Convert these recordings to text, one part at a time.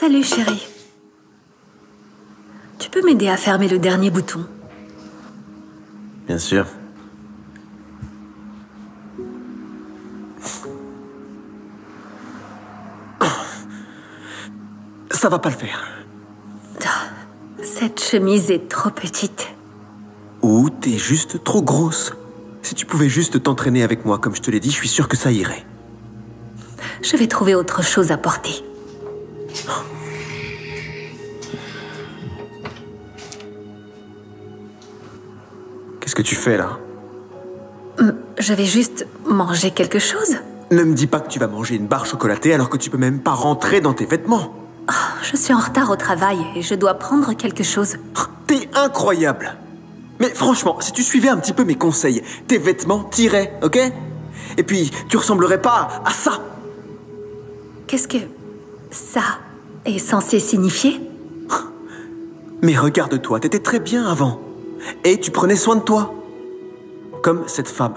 Salut chérie. Tu peux m'aider à fermer le dernier bouton? Bien sûr. Ça va pas le faire. Cette chemise est trop petite. Ou t'es juste trop grosse. Si tu pouvais juste t'entraîner avec moi, comme je te l'ai dit, je suis sûr que ça irait. Je vais trouver autre chose à porter. Qu'est-ce que tu fais là? Je vais juste manger quelque chose. Ne me dis pas que tu vas manger une barre chocolatée alors que tu peux même pas rentrer dans tes vêtements. Je suis en retard au travail et je dois prendre quelque chose. T'es incroyable. Mais franchement, si tu suivais un petit peu mes conseils, tes vêtements t'iraient, ok? Et puis, tu ressemblerais pas à ça. Qu'est-ce que ça est censé signifier? Mais regarde-toi, t'étais très bien avant. Et tu prenais soin de toi. Comme cette femme.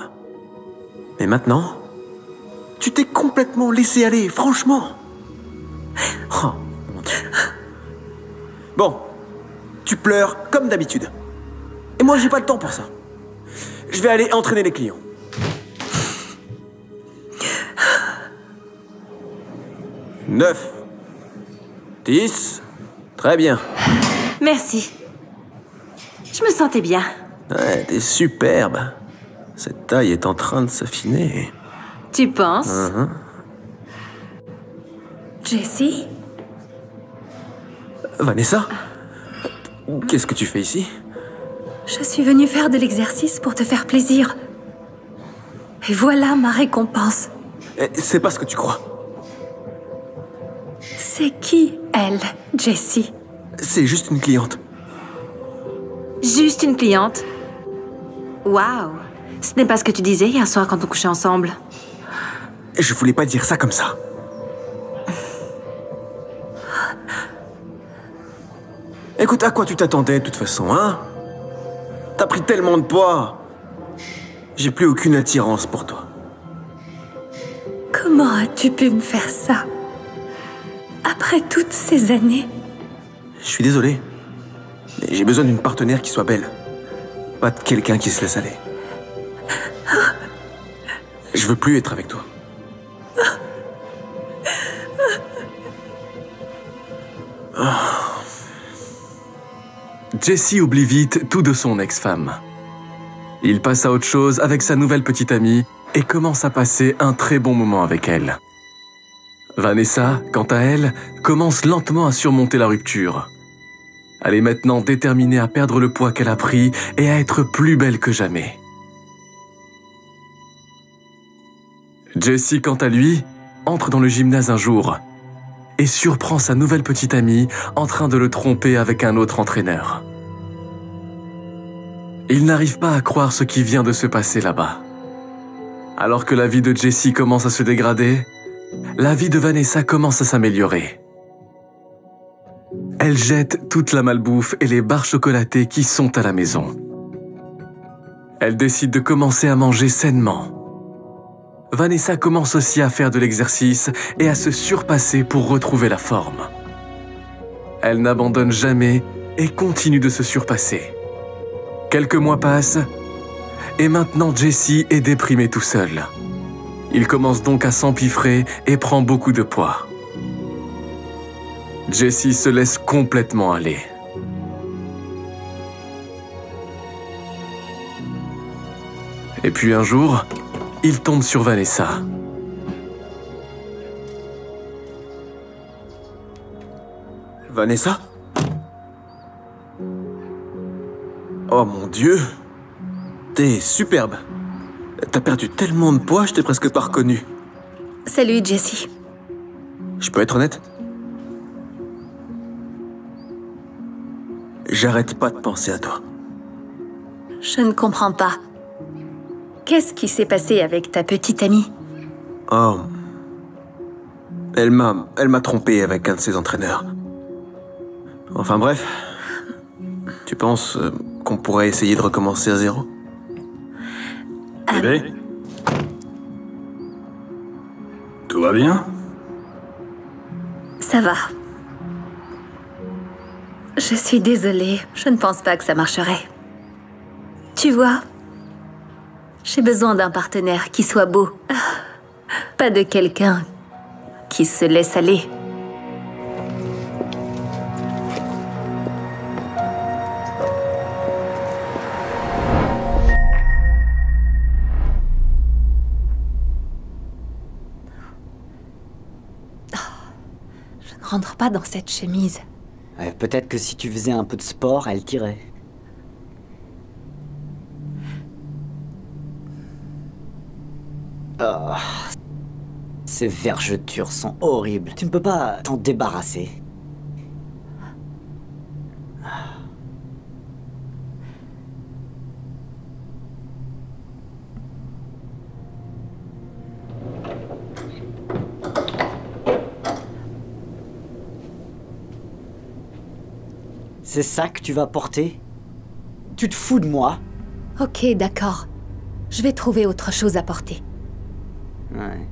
Mais maintenant, tu t'es complètement laissé aller, franchement. Oh, mon Dieu. Bon, tu pleures comme d'habitude. Et moi, j'ai pas le temps pour ça. Je vais aller entraîner les clients. 9. 10. Très bien. Merci. Je me sentais bien. Ouais, t'es superbe. Cette taille est en train de s'affiner. Tu penses? Jessie? Vanessa? Qu'est-ce que tu fais ici? Je suis venue faire de l'exercice pour te faire plaisir. Et voilà ma récompense. C'est pas ce que tu crois. C'est qui, elle, Jessie? C'est juste une cliente. Juste une cliente? Waouh! Ce n'est pas ce que tu disais hier soir quand on couchait ensemble. Je voulais pas dire ça comme ça. Écoute, à quoi tu t'attendais de toute façon, hein? T'as pris tellement de poids. J'ai plus aucune attirance pour toi. Comment as-tu pu me faire ça? Après toutes ces années? Je suis désolé. Mais j'ai besoin d'une partenaire qui soit belle. Pas de quelqu'un qui se laisse aller. Je veux plus être avec toi. Jessie oublie vite tout de son ex-femme. Il passe à autre chose avec sa nouvelle petite amie et commence à passer un très bon moment avec elle. Vanessa, quant à elle, commence lentement à surmonter la rupture. Elle est maintenant déterminée à perdre le poids qu'elle a pris et à être plus belle que jamais. Jessie, quant à lui, entre dans le gymnase un jour et surprend sa nouvelle petite amie en train de le tromper avec un autre entraîneur. Il n'arrive pas à croire ce qui vient de se passer là-bas. Alors que la vie de Jessie commence à se dégrader, la vie de Vanessa commence à s'améliorer. Elle jette toute la malbouffe et les barres chocolatées qui sont à la maison. Elle décide de commencer à manger sainement. Vanessa commence aussi à faire de l'exercice et à se surpasser pour retrouver la forme. Elle n'abandonne jamais et continue de se surpasser. Quelques mois passent et maintenant Jessie est déprimé tout seul. Il commence donc à s'empiffrer et prend beaucoup de poids. Jessie se laisse complètement aller. Et puis un jour, il tombe sur Vanessa. Vanessa? Oh mon Dieu! T'es superbe. T'as perdu tellement de poids, je t'ai presque pas reconnu. Salut, Jessie. Je peux être honnête? J'arrête pas de penser à toi. Je ne comprends pas. Qu'est-ce qui s'est passé avec ta petite amie? Oh. Elle m'a trompé avec un de ses entraîneurs. Enfin bref. Tu penses qu'on pourrait essayer de recommencer à zéro? Bébé? Tout va bien? Ça va. Je suis désolée, je ne pense pas que ça marcherait. Tu vois, j'ai besoin d'un partenaire qui soit beau. Pas de quelqu'un qui se laisse aller. Je ne rentre pas dans cette chemise. Peut-être que si tu faisais un peu de sport, elle t'irait. Oh, ces vergetures sont horribles. Tu ne peux pas t'en débarrasser. C'est ça que tu vas porter? Tu te fous de moi? Ok, d'accord. Je vais trouver autre chose à porter. Ouais.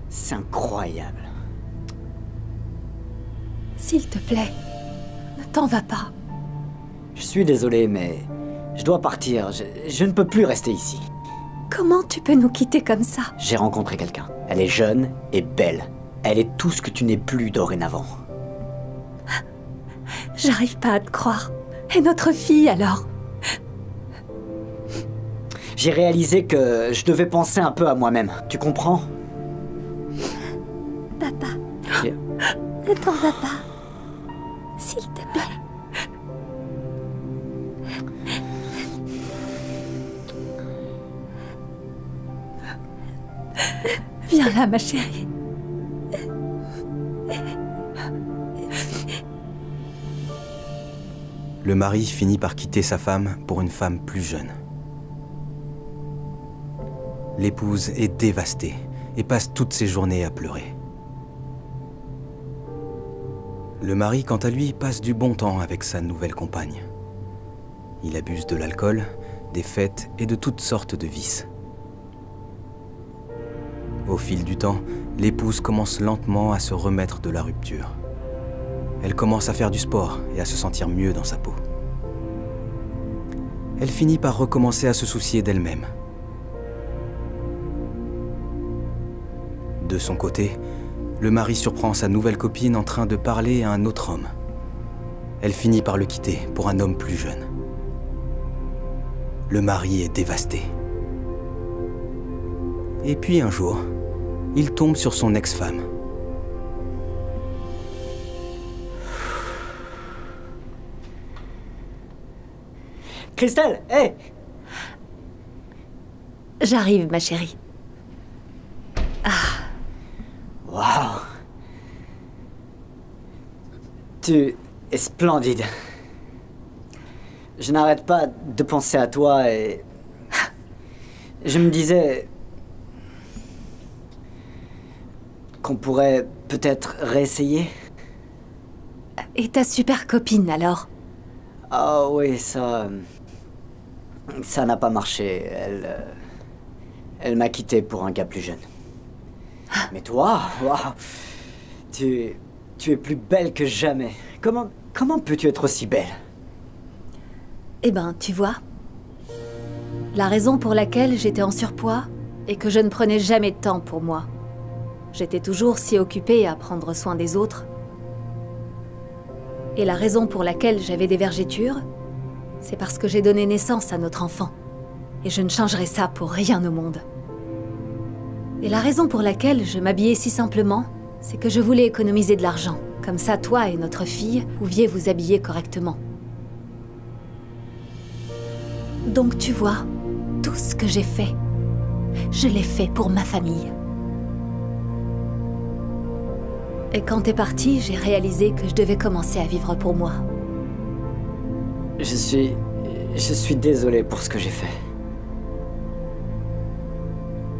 C'est incroyable. S'il te plaît, ne t'en vas pas. Je suis désolé, mais je dois partir. Je ne peux plus rester ici. Comment tu peux nous quitter comme ça? J'ai rencontré quelqu'un. Elle est jeune et belle. Elle est tout ce que tu n'es plus dorénavant. J'arrive pas à te croire. Et notre fille, alors? J'ai réalisé que je devais penser un peu à moi-même. Tu comprends? Papa, ne t'en vas pas. S'il te plaît. Viens là, ma chérie. Le mari finit par quitter sa femme pour une femme plus jeune. L'épouse est dévastée et passe toutes ses journées à pleurer. Le mari, quant à lui, passe du bon temps avec sa nouvelle compagne. Il abuse de l'alcool, des fêtes et de toutes sortes de vices. Au fil du temps, l'épouse commence lentement à se remettre de la rupture. Elle commence à faire du sport et à se sentir mieux dans sa peau. Elle finit par recommencer à se soucier d'elle-même. De son côté, le mari surprend sa nouvelle copine en train de parler à un autre homme. Elle finit par le quitter pour un homme plus jeune. Le mari est dévasté. Et puis un jour, il tombe sur son ex-femme. Christelle, hé! J'arrive, ma chérie. Waouh! Tu es splendide. Je n'arrête pas de penser à toi et... Je me disais... qu'on pourrait peut-être réessayer. Et ta super copine, alors? Ah oui, ça... Ça n'a pas marché. Elle m'a quitté pour un gars plus jeune. Mais toi, waouh, tu es plus belle que jamais. Comment peux-tu être aussi belle? Eh ben, tu vois, la raison pour laquelle j'étais en surpoids est que je ne prenais jamais de temps pour moi. J'étais toujours si occupée à prendre soin des autres. Et la raison pour laquelle j'avais des vergetures, c'est parce que j'ai donné naissance à notre enfant. Et je ne changerai ça pour rien au monde. Et la raison pour laquelle je m'habillais si simplement, c'est que je voulais économiser de l'argent. Comme ça, toi et notre fille pouviez vous habiller correctement. Donc tu vois, tout ce que j'ai fait, je l'ai fait pour ma famille. Et quand t'es parti, j'ai réalisé que je devais commencer à vivre pour moi. Je suis désolé pour ce que j'ai fait.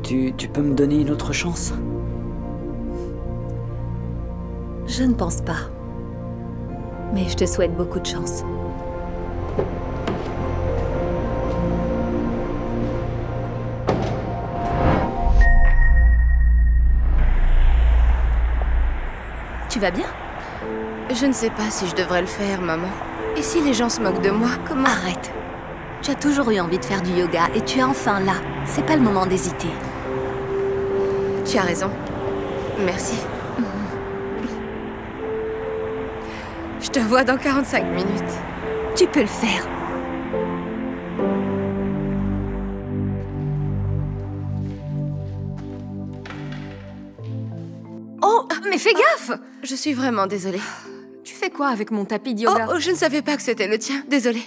Tu peux me donner une autre chance? Je ne pense pas. Mais je te souhaite beaucoup de chance. Tu vas bien? Je ne sais pas si je devrais le faire, maman. Et si les gens se moquent de moi, comment... Arrête. Tu as toujours eu envie de faire du yoga et tu es enfin là. C'est pas le moment d'hésiter. Tu as raison. Merci. Je te vois dans 45 minutes. Tu peux le faire. Oh, mais fais gaffe! Je suis vraiment désolée. Tu fais quoi avec mon tapis de yoga? Oh, je ne savais pas que c'était le tien. Désolée.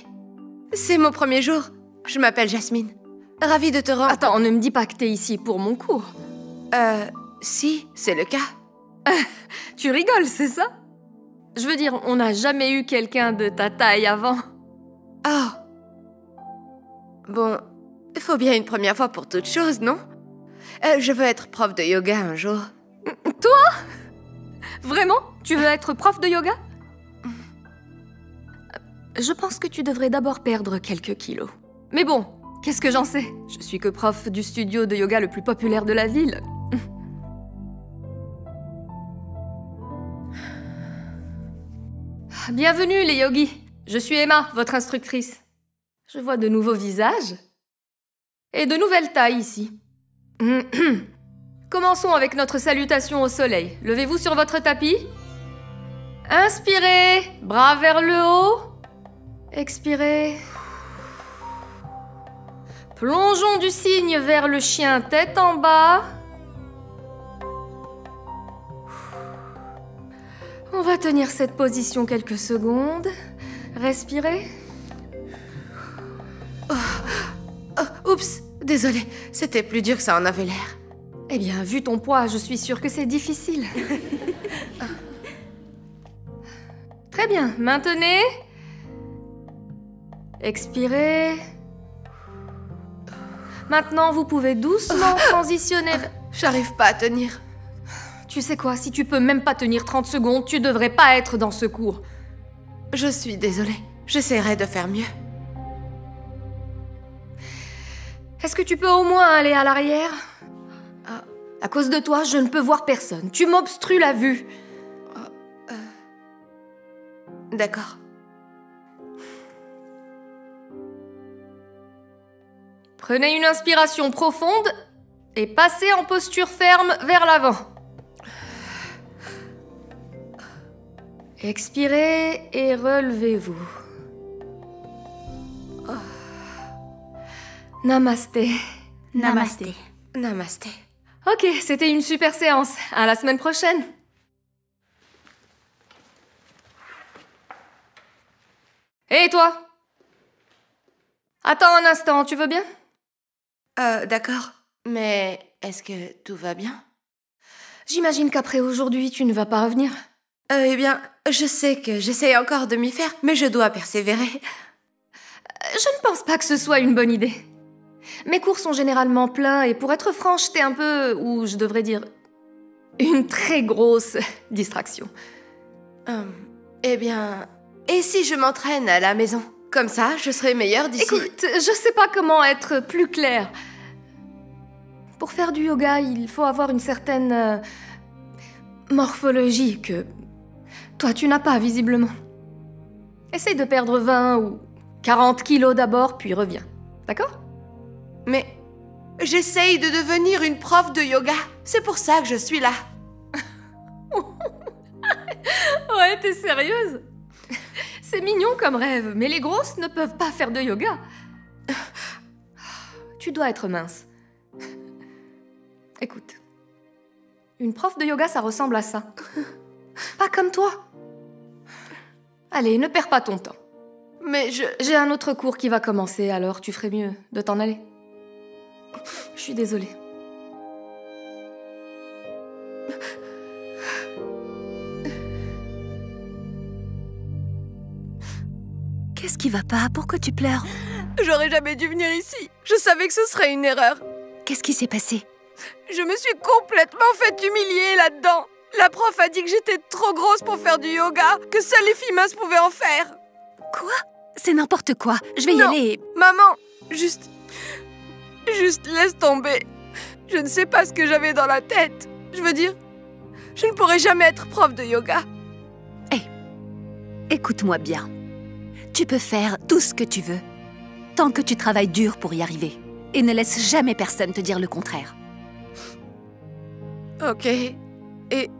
C'est mon premier jour. Je m'appelle Jasmine. Ravie de te rendre... Attends, ne me dis pas que t'es ici pour mon cours. Si, c'est le cas. Tu rigoles, c'est ça? Je veux dire, on n'a jamais eu quelqu'un de ta taille avant. Oh. Bon, il faut bien une première fois pour toute chose, non? Je veux être prof de yoga un jour. Toi? Vraiment? Tu veux être prof de yoga? Je pense que tu devrais d'abord perdre quelques kilos. Mais bon, qu'est-ce que j'en sais? Je suis que prof du studio de yoga le plus populaire de la ville. Bienvenue les yogis. Je suis Emma, votre instructrice. Je vois de nouveaux visages et de nouvelles tailles ici. Commençons avec notre salutation au soleil. Levez-vous sur votre tapis. Inspirez, bras vers le haut. Expirez. Plongeons du cygne vers le chien tête en bas. On va tenir cette position quelques secondes. Respirez. Oups, désolée. C'était plus dur que ça en avait l'air. Eh bien, vu ton poids, je suis sûre que c'est difficile. Très bien, maintenez. Expirez. Maintenant, vous pouvez doucement transitionner. J'arrive pas à tenir. Tu sais quoi, si tu peux même pas tenir 30 secondes, tu devrais pas être dans ce cours. Je suis désolée. J'essaierai de faire mieux. Est-ce que tu peux au moins aller à l'arrière? À cause de toi, je ne peux voir personne. Tu m'obstrues la vue. D'accord. Prenez une inspiration profonde et passez en posture ferme vers l'avant. Expirez et relevez-vous. Namasté. Namasté. Namasté. Ok, c'était une super séance. À la semaine prochaine. Et toi? Attends un instant, tu veux bien? D'accord. Mais est-ce que tout va bien? J'imagine qu'après aujourd'hui, tu ne vas pas revenir. Eh bien, je sais que j'essaye encore de m'y faire, mais je dois persévérer. Je ne pense pas que ce soit une bonne idée. Mes cours sont généralement pleins et pour être franche, t'es un peu, ou je devrais dire, une très grosse distraction. Eh bien, et si je m'entraîne à la maison? Comme ça, je serai meilleure d'ici... Écoute, je sais pas comment être plus claire. Pour faire du yoga, il faut avoir une certaine morphologie que toi, tu n'as pas, visiblement. Essaye de perdre 20 ou 40 kilos d'abord, puis reviens. D'accord? Mais j'essaye de devenir une prof de yoga. C'est pour ça que je suis là. Ouais, t'es sérieuse? C'est mignon comme rêve, mais les grosses ne peuvent pas faire de yoga. Tu dois être mince. Écoute, une prof de yoga, ça ressemble à ça. Pas comme toi. Allez, ne perds pas ton temps. Mais J'ai un autre cours qui va commencer, alors tu ferais mieux de t'en aller. Je suis désolée. Qu'est-ce qui va pas? Pourquoi tu pleures? j'aurais jamais dû venir ici. Je savais que ce serait une erreur. Qu'est-ce qui s'est passé? Je me suis complètement fait humilier là-dedans. La prof a dit que j'étais trop grosse pour faire du yoga, que seules les filles minces pouvaient en faire. Quoi? C'est n'importe quoi. Je vais y aller. Maman, juste laisse tomber. Je ne sais pas ce que j'avais dans la tête. Je veux dire, je ne pourrai jamais être prof de yoga. Écoute-moi bien. Tu peux faire tout ce que tu veux, tant que tu travailles dur pour y arriver. Et ne laisse jamais personne te dire le contraire. Ok. Et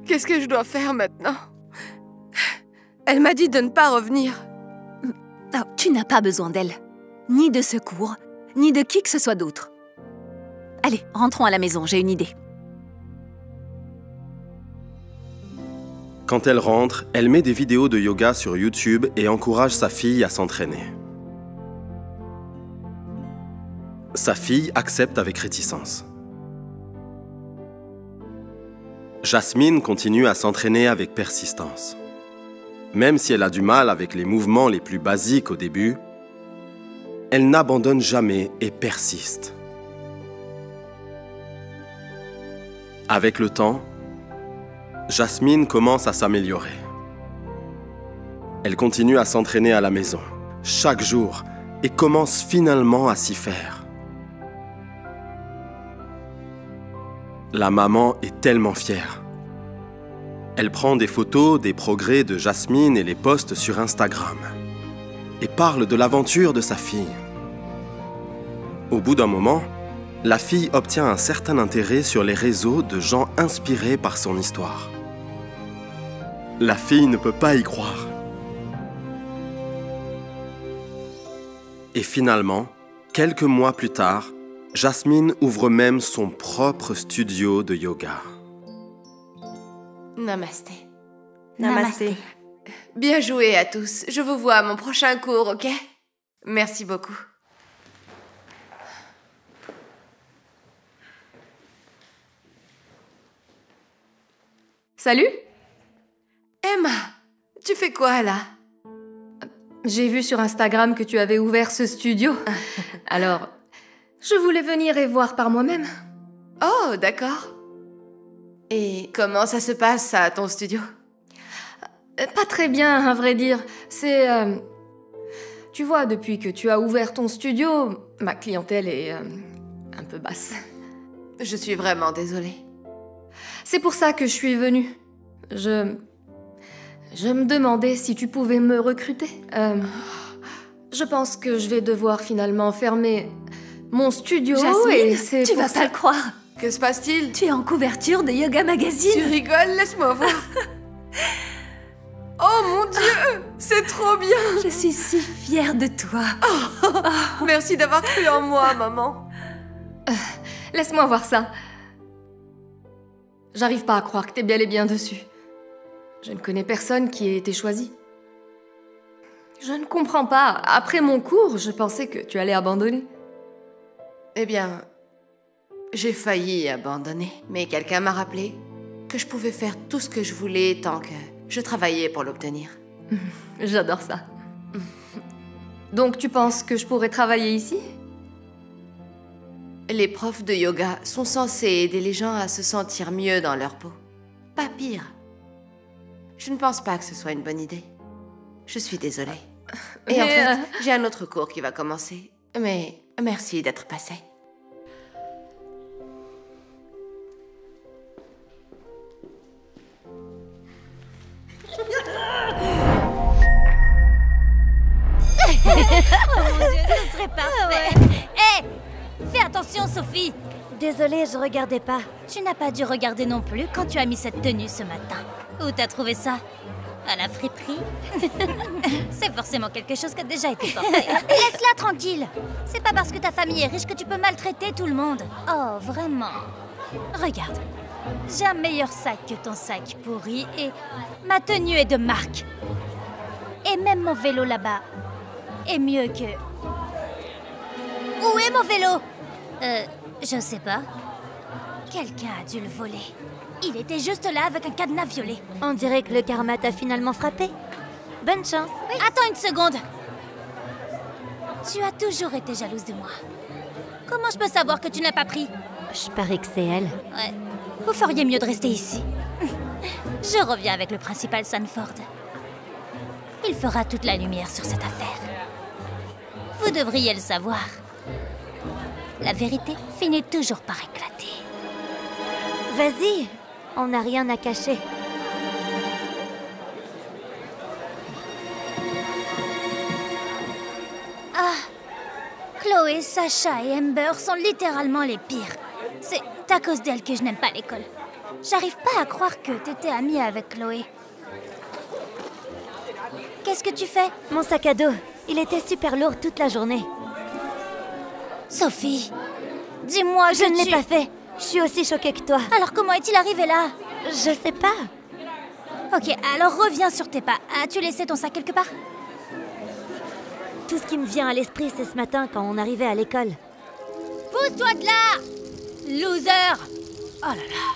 qu'est-ce que je dois faire maintenant? Elle m'a dit de ne pas revenir. Oh, tu n'as pas besoin d'elle. Ni de secours, ni de qui que ce soit d'autre. Allez, rentrons à la maison, j'ai une idée. Quand elle rentre, elle met des vidéos de yoga sur YouTube et encourage sa fille à s'entraîner. Sa fille accepte avec réticence. Jasmine continue à s'entraîner avec persistance. Même si elle a du mal avec les mouvements les plus basiques au début, elle n'abandonne jamais et persiste. Avec le temps, Jasmine commence à s'améliorer. Elle continue à s'entraîner à la maison, chaque jour, et commence finalement à s'y faire. La maman est tellement fière. Elle prend des photos des progrès de Jasmine et les poste sur Instagram et parle de l'aventure de sa fille. Au bout d'un moment, la fille obtient un certain intérêt sur les réseaux de gens inspirés par son histoire. La fille ne peut pas y croire. Et finalement, quelques mois plus tard, Jasmine ouvre même son propre studio de yoga. Namasté. Namasté. Bien joué à tous. Je vous vois à mon prochain cours, ok? Merci beaucoup. Salut! Emma, tu fais quoi là? J'ai vu sur Instagram que tu avais ouvert ce studio. Alors, je voulais venir et voir par moi-même. Oh, d'accord. Et comment ça se passe à ton studio? Pas très bien, à vrai dire. C'est... Tu vois, depuis que tu as ouvert ton studio, ma clientèle est un peu basse. Je suis vraiment désolée. C'est pour ça que je suis venue. Je me demandais si tu pouvais me recruter. Je pense que je vais devoir finalement fermer mon studio. Jasmine, et c'est tu pour vas ça... pas le croire. Que se passe-t-il? Tu es en couverture de Yoga Tu Magazine. rigoles? Laisse-moi voir. Oh mon Dieu! C'est trop bien! Je suis si fière de toi. Merci d'avoir cru en moi, maman. Laisse-moi voir ça. J'arrive pas à croire que t'es bel et bien dessus. Je ne connais personne qui ait été choisi. Je ne comprends pas. Après mon cours, je pensais que tu allais abandonner. Eh bien, j'ai failli abandonner. Mais quelqu'un m'a rappelé que je pouvais faire tout ce que je voulais tant que je travaillais pour l'obtenir. J'adore ça. Donc tu penses que je pourrais travailler ici? Les profs de yoga sont censés aider les gens à se sentir mieux dans leur peau. Pas pire. Je ne pense pas que ce soit une bonne idée. Je suis désolée. Et en fait, j'ai un autre cours qui va commencer. Mais merci d'être passé. Oh mon Dieu, ce serait parfait. Hé, fais attention, Sophie. Désolée, je regardais pas. Tu n'as pas dû regarder non plus quand tu as mis cette tenue ce matin. Où t'as trouvé ça? À la friperie? C'est forcément quelque chose qui a déjà été porté. Laisse-la tranquille. C'est pas parce que ta famille est riche que tu peux maltraiter tout le monde. Oh, vraiment. Regarde, j'ai un meilleur sac que ton sac pourri et ma tenue est de marque. Et même mon vélo là-bas est mieux que... Où est mon vélo? Je sais pas. Quelqu'un a dû le voler. Il était juste là avec un cadenas violet. On dirait que le karma t'a finalement frappé. Bonne chance. Oui. Attends une seconde. Tu as toujours été jalouse de moi. Comment je peux savoir que tu n'as pas pris? Je parie que c'est elle. Ouais. Vous feriez mieux de rester ici. Je reviens avec le principal Sanford. Il fera toute la lumière sur cette affaire. Vous devriez le savoir. La vérité finit toujours par éclater. Vas-y, on n'a rien à cacher. Chloé, Sacha et Amber sont littéralement les pires. C'est à cause d'elles que je n'aime pas l'école. J'arrive pas à croire que t'étais amie avec Chloé. Qu'est-ce que tu fais? Mon sac à dos. Il était super lourd toute la journée. Sophie, dis-moi que Je ne l'ai pas fait. Je suis aussi choquée que toi. Alors comment est-il arrivé là? Je sais pas. Ok, alors reviens sur tes pas. As-tu laissé ton sac quelque part? Tout ce qui me vient à l'esprit, c'est ce matin quand on arrivait à l'école. Pousse-toi de là! Loser! Oh là là!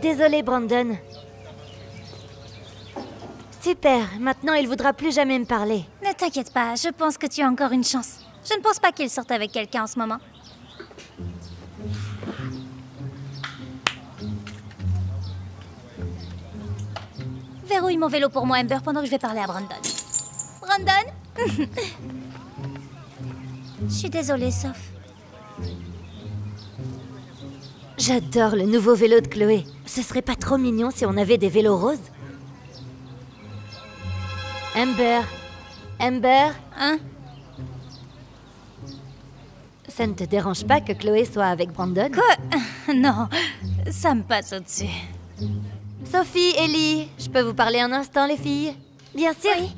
Désolée, Brandon. Super, maintenant il voudra plus jamais me parler. Ne t'inquiète pas, je pense que tu as encore une chance. Je ne pense pas qu'il sorte avec quelqu'un en ce moment. Verrouille mon vélo pour moi, Amber, pendant que je vais parler à Brandon. Brandon? Je suis désolée, Soph. J'adore le nouveau vélo de Chloé. Ce serait pas trop mignon si on avait des vélos roses? Amber? Amber? Hein? Ça ne te dérange pas que Chloé soit avec Brandon? Quoi? Non, ça me passe au-dessus. Sophie, Ellie, je peux vous parler un instant, les filles? Bien sûr. Oui.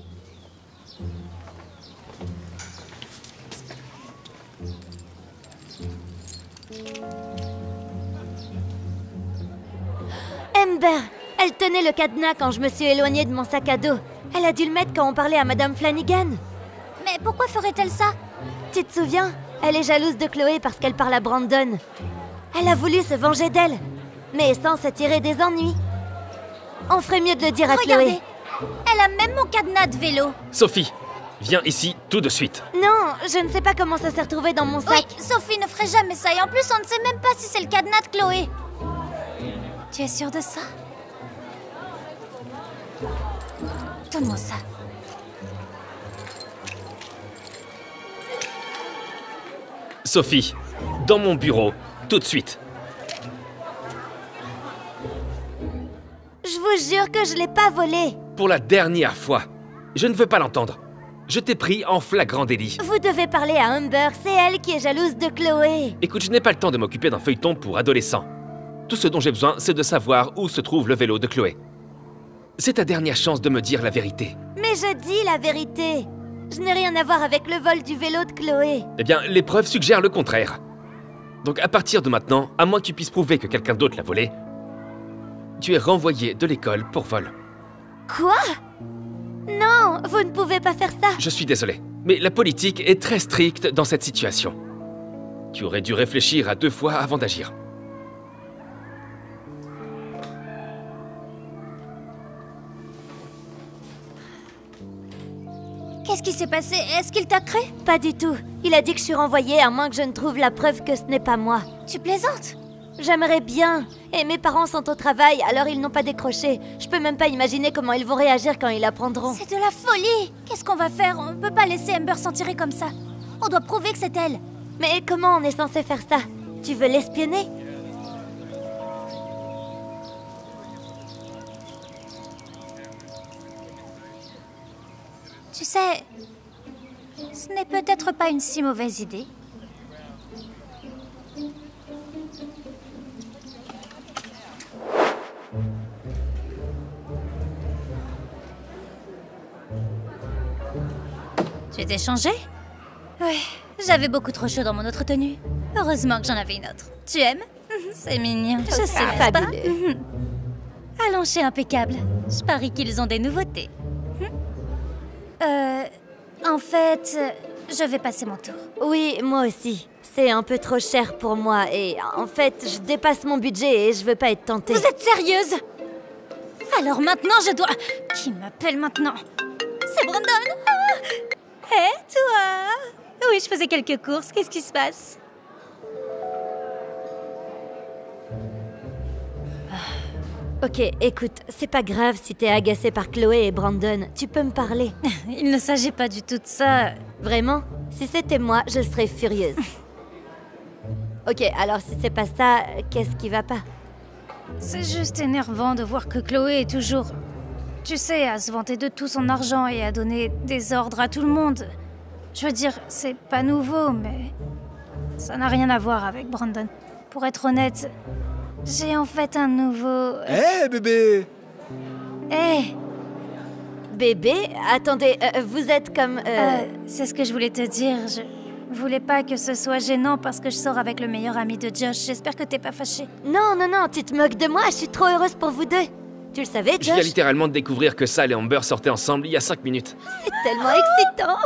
Amber, elle tenait le cadenas quand je me suis éloignée de mon sac à dos. Elle a dû le mettre quand on parlait à Madame Flanagan. Mais pourquoi ferait-elle ça? Tu te souviens? Elle est jalouse de Chloé parce qu'elle parle à Brandon. Elle a voulu se venger d'elle, mais sans s'attirer des ennuis. On ferait mieux de le dire à Regardez, Chloé. elle a même mon cadenas de vélo. Sophie, viens ici tout de suite. Non, je ne sais pas comment ça s'est retrouvé dans mon sac. Oui, Sophie ne ferait jamais ça et en plus on ne sait même pas si c'est le cadenas de Chloé. Tu es sûre de ça? Donne-moi ça. Sophie, dans mon bureau, tout de suite. Je vous jure que je l'ai pas volé. Pour la dernière fois. Je ne veux pas l'entendre. Je t'ai pris en flagrant délit. Vous devez parler à Amber, c'est elle qui est jalouse de Chloé. Écoute, je n'ai pas le temps de m'occuper d'un feuilleton pour adolescents. Tout ce dont j'ai besoin, c'est de savoir où se trouve le vélo de Chloé. C'est ta dernière chance de me dire la vérité. Mais je dis la vérité. Je n'ai rien à voir avec le vol du vélo de Chloé. Eh bien, les preuves suggèrent le contraire. Donc à partir de maintenant, à moins que tu puisses prouver que quelqu'un d'autre l'a volé, tu es renvoyé de l'école pour vol. Quoi? Non, vous ne pouvez pas faire ça. Je suis désolé, mais la politique est très stricte dans cette situation. Tu aurais dû réfléchir à 2 fois avant d'agir. Qu'est-ce qui s'est passé? Est-ce qu'il t'a cru? Pas du tout. Il a dit que je suis renvoyée à moins que je ne trouve la preuve que ce n'est pas moi. Tu plaisantes? J'aimerais bien. Et mes parents sont au travail, alors ils n'ont pas décroché. Je peux même pas imaginer comment ils vont réagir quand ils l'apprendront. C'est de la folie! Qu'est-ce qu'on va faire? On ne peut pas laisser Amber s'en tirer comme ça. On doit prouver que c'est elle. Mais comment on est censé faire ça? Tu veux l'espionner? Tu sais, ce n'est peut-être pas une si mauvaise idée. Tu t'es changé? Oui, j'avais beaucoup trop chaud dans mon autre tenue. Heureusement que j'en avais une autre. Tu aimes? C'est mignon. Je sais, n'est-ce pas? Allons chez Impeccable. Je parie qu'ils ont des nouveautés. En fait, je vais passer mon tour. Oui, moi aussi. C'est un peu trop cher pour moi et en fait, je dépasse mon budget et je veux pas être tentée. Vous êtes sérieuse? Alors maintenant, je dois... Qui m'appelle maintenant? C'est Brandon. Hé, toi? Oui, je faisais quelques courses. Qu'est-ce qui se passe? Ok, écoute, c'est pas grave si t'es agacée par Chloé et Brandon. Tu peux me parler. Il ne s'agit pas du tout de ça. Vraiment? Si c'était moi, je serais furieuse. Ok, alors si c'est pas ça, qu'est-ce qui va pas? C'est juste énervant de voir que Chloé est toujours tu sais, à se vanter de tout son argent et à donner des ordres à tout le monde. Je veux dire, c'est pas nouveau, mais ça n'a rien à voir avec Brandon. Pour être honnête, j'ai en fait un nouveau... Hé, bébé! Hé! Bébé? Attendez, vous êtes comme... c'est ce que je voulais te dire. Je voulais pas que ce soit gênant parce que je sors avec le meilleur ami de Josh. J'espère que t'es pas fâché. Non, non, non, tu te moques de moi. Je suis trop heureuse pour vous deux. Tu le savais, Josh? Je viens littéralement de découvrir que Sal et Amber sortaient ensemble il y a 5 minutes. C'est tellement excitant.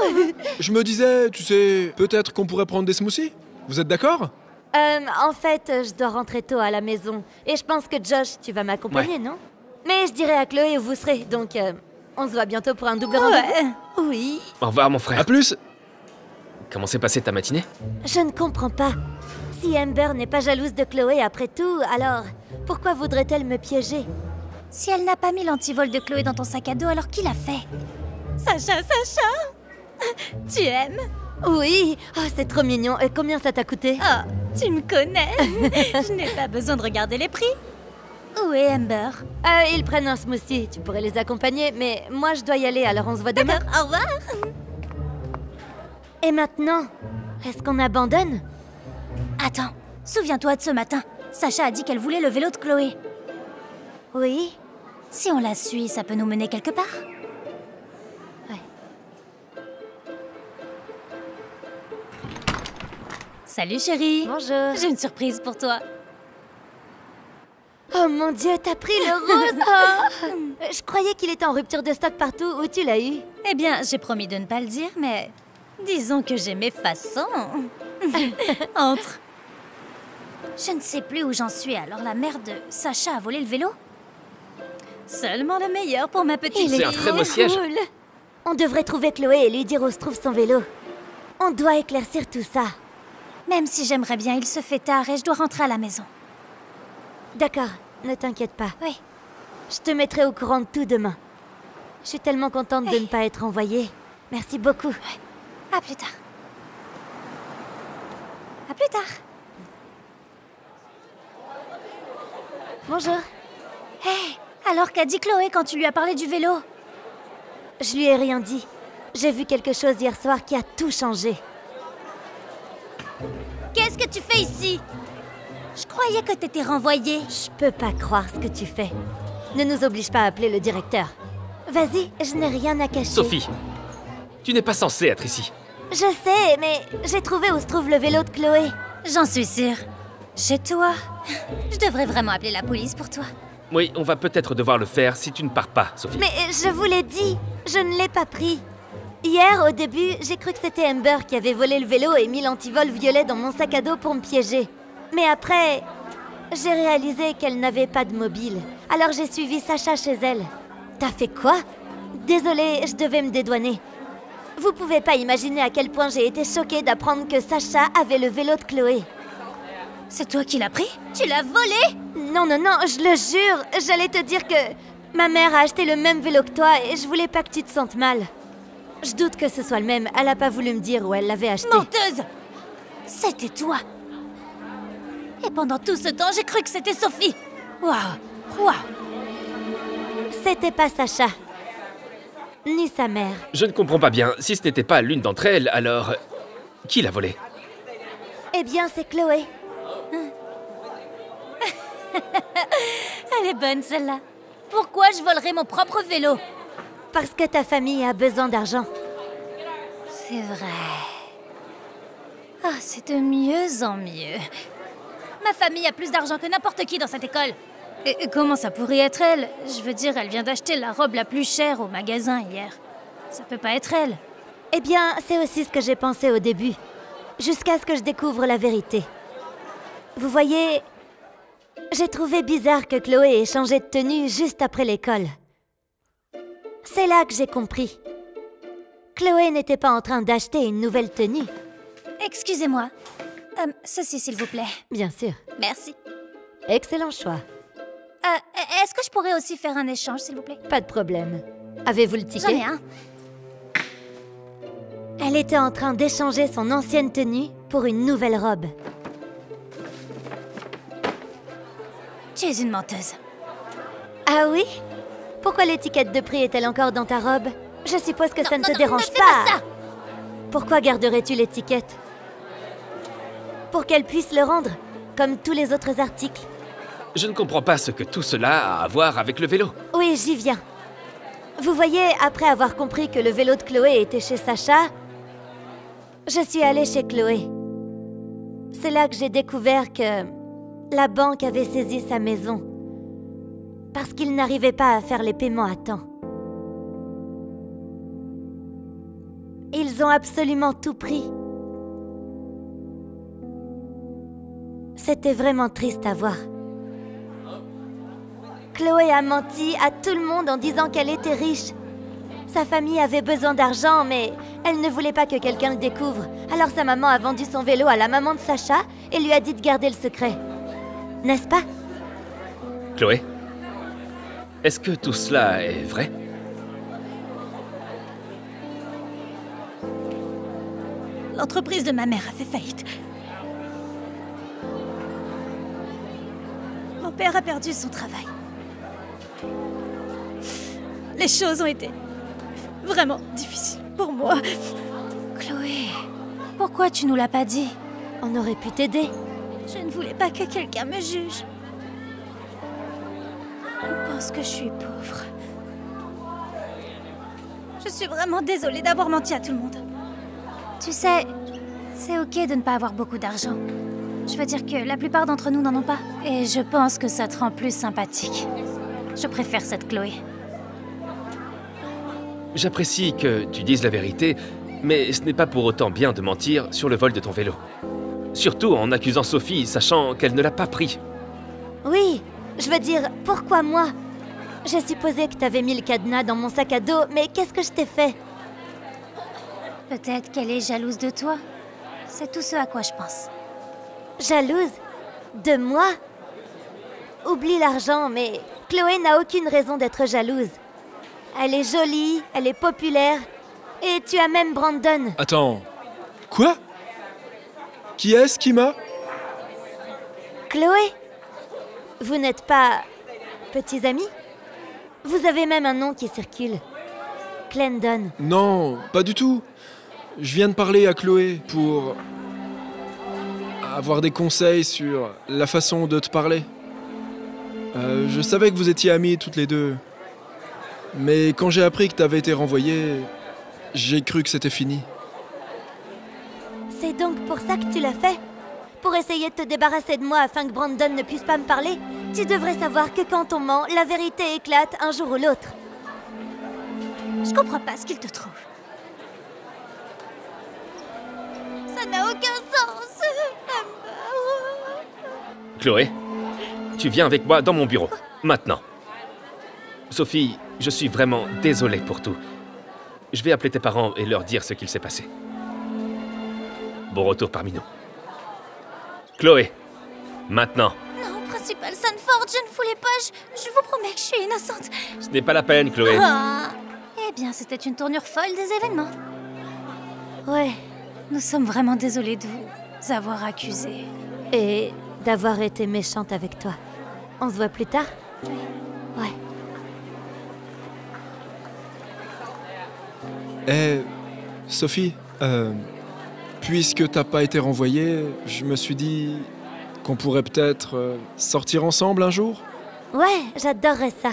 Je me disais, tu sais, peut-être qu'on pourrait prendre des smoothies? Vous êtes d'accord? En fait, je dois rentrer tôt à la maison. Et je pense que Josh, tu vas m'accompagner, non? Mais je dirai à Chloé où vous serez, donc on se voit bientôt pour un double rendez-vous. Oui. Au revoir, mon frère. À plus! Comment s'est passée ta matinée? Je ne comprends pas. Si Amber n'est pas jalouse de Chloé après tout, alors pourquoi voudrait-elle me piéger? Si elle n'a pas mis l'antivol de Chloé dans ton sac à dos, alors qui l'a fait? Sacha, tu aimes? Oui. Oh, c'est trop mignon. Et combien ça t'a coûté? Oh, tu me connais. Je n'ai pas besoin de regarder les prix. Où est Amber? Ils prennent un smoothie. Tu pourrais les accompagner, mais moi je dois y aller, alors on se voit demain. Au revoir. Et maintenant, est-ce qu'on abandonne? Attends, souviens-toi de ce matin. Sacha a dit qu'elle voulait le vélo de Chloé. Oui? Si on la suit, ça peut nous mener quelque part. Ouais. Salut chérie. Bonjour. J'ai une surprise pour toi. Oh mon Dieu, t'as pris le rose. Oh. Je croyais qu'il était en rupture de stock partout. Où tu l'as eu? Eh bien, j'ai promis de ne pas le dire, mais disons que j'ai mes façons. Entre. Je ne sais plus où j'en suis, alors la mère de Sacha a volé le vélo? Seulement le meilleur pour ma petite... C'est un très beau siège. Cool. On devrait trouver Chloé et lui dire où se trouve son vélo. On doit éclaircir tout ça. Même si j'aimerais bien, il se fait tard et je dois rentrer à la maison. D'accord, ne t'inquiète pas. Oui. Je te mettrai au courant de tout demain. Je suis tellement contente de ne pas être envoyée. Merci beaucoup. Ouais. À plus tard. À plus tard. Bonjour. Hé, alors qu'a dit Chloé quand tu lui as parlé du vélo? Je lui ai rien dit. J'ai vu quelque chose hier soir qui a tout changé. Qu'est-ce que tu fais ici? Je croyais que t'étais renvoyée. Je peux pas croire ce que tu fais. Ne nous oblige pas à appeler le directeur. Vas-y, je n'ai rien à cacher. Sophie, tu n'es pas censée être ici. Je sais, mais j'ai trouvé où se trouve le vélo de Chloé. J'en suis sûre. Chez toi? Je devrais vraiment appeler la police pour toi. Oui, on va peut-être devoir le faire si tu ne pars pas, Sophie. Mais je vous l'ai dit, je ne l'ai pas pris. Hier, au début, j'ai cru que c'était Amber qui avait volé le vélo et mis l'antivol violet dans mon sac à dos pour me piéger. Mais après, j'ai réalisé qu'elle n'avait pas de mobile. Alors j'ai suivi Sacha chez elle. T'as fait quoi? Désolée, je devais me dédouaner. Vous pouvez pas imaginer à quel point j'ai été choquée d'apprendre que Sacha avait le vélo de Chloé. C'est toi qui l'as pris? Tu l'as volé? Non, non, non, je le jure. J'allais te dire que ma mère a acheté le même vélo que toi et je voulais pas que tu te sentes mal. Je doute que ce soit le même. Elle a pas voulu me dire où elle l'avait acheté. Menteuse! C'était toi. Et pendant tout ce temps, j'ai cru que c'était Sophie. Waouh! Waouh! C'était pas Sacha. Ni sa mère. Je ne comprends pas bien. Si ce n'était pas l'une d'entre elles, alors... Qui l'a volé? Eh bien, c'est Chloé. Elle est bonne, celle-là. Pourquoi je volerais mon propre vélo? Parce que ta famille a besoin d'argent. C'est vrai. Ah, c'est de mieux en mieux. Ma famille a plus d'argent que n'importe qui dans cette école. Et comment ça pourrait être elle? Je veux dire, elle vient d'acheter la robe la plus chère au magasin hier. Ça peut pas être elle. Eh bien, c'est aussi ce que j'ai pensé au début. Jusqu'à ce que je découvre la vérité. Vous voyez, j'ai trouvé bizarre que Chloé ait changé de tenue juste après l'école. C'est là que j'ai compris. Chloé n'était pas en train d'acheter une nouvelle tenue. Excusez-moi. Ceci, s'il vous plaît. Bien sûr. Merci. Excellent choix. Est-ce que je pourrais aussi faire un échange, s'il vous plaît? Pas de problème. Avez-vous le ticket? J'en ai un. Elle était en train d'échanger son ancienne tenue pour une nouvelle robe. Tu es une menteuse. Ah oui? Pourquoi l'étiquette de prix est-elle encore dans ta robe? Je suppose que ça ne te dérange ne fais pas ça. Pourquoi garderais-tu l'étiquette? Pour qu'elle puisse le rendre, comme tous les autres articles. Je ne comprends pas ce que tout cela a à voir avec le vélo. Oui, j'y viens. Vous voyez, après avoir compris que le vélo de Chloé était chez Sacha, je suis allée chez Chloé. C'est là que j'ai découvert que la banque avait saisi sa maison parce qu'il n'arrivait pas à faire les paiements à temps. Ils ont absolument tout pris. C'était vraiment triste à voir. Chloé a menti à tout le monde en disant qu'elle était riche. Sa famille avait besoin d'argent, mais elle ne voulait pas que quelqu'un le découvre. Alors sa maman a vendu son vélo à la maman de Sacha et lui a dit de garder le secret. N'est-ce pas? Chloé, est-ce que tout cela est vrai? L'entreprise de ma mère a fait faillite. Mon père a perdu son travail. Les choses ont été vraiment difficiles pour moi. Chloé, pourquoi tu nous l'as pas dit? On aurait pu t'aider. Je ne voulais pas que quelqu'un me juge. On pense que je suis pauvre. Je suis vraiment désolée d'avoir menti à tout le monde. Tu sais, c'est ok de ne pas avoir beaucoup d'argent. Je veux dire que la plupart d'entre nous n'en ont pas. Et je pense que ça te rend plus sympathique. Je préfère cette Chloé. J'apprécie que tu dises la vérité, mais ce n'est pas pour autant bien de mentir sur le vol de ton vélo. Surtout en accusant Sophie, sachant qu'elle ne l'a pas pris. Oui, je veux dire, pourquoi moi? J'ai supposé que t'avais mis le cadenas dans mon sac à dos, mais qu'est-ce que je t'ai fait? Peut-être qu'elle est jalouse de toi. C'est tout ce à quoi je pense. Jalouse? De moi? Oublie l'argent, mais Chloé n'a aucune raison d'être jalouse. Elle est jolie, elle est populaire, et tu as même Brandon. Attends, quoi? Qui est-ce qui m'a? Chloé? Vous n'êtes pas petits amis? Vous avez même un nom qui circule. Clendon. Non, pas du tout. Je viens de parler à Chloé pour avoir des conseils sur la façon de te parler. Je savais que vous étiez amis toutes les deux. Mais quand j'ai appris que t'avais été renvoyée, j'ai cru que c'était fini. C'est donc pour ça que tu l'as fait? Pour essayer de te débarrasser de moi afin que Brandon ne puisse pas me parler? Tu devrais savoir que quand on ment, la vérité éclate un jour ou l'autre. Je comprends pas ce qu'il te trouve. Ça n'a aucun sens. Chloé, tu viens avec moi dans mon bureau, maintenant. Sophie, je suis vraiment désolé pour tout. Je vais appeler tes parents et leur dire ce qu'il s'est passé. Bon retour parmi nous. Chloé, maintenant. Non, principal Sanford, je ne voulais pas, je vous promets que je suis innocente. Ce n'est pas la peine, Chloé. Eh bien, c'était une tournure folle des événements. Ouais. Nous sommes vraiment désolés de vous avoir accusés. Et d'avoir été méchante avec toi. On se voit plus tard? Ouais. Sophie, puisque t'as pas été renvoyée, je me suis dit qu'on pourrait peut-être sortir ensemble un jour? Ouais, j'adorerais ça.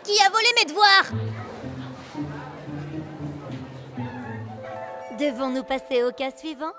Qui a volé mes devoirs? Devons-nous passer au cas suivant?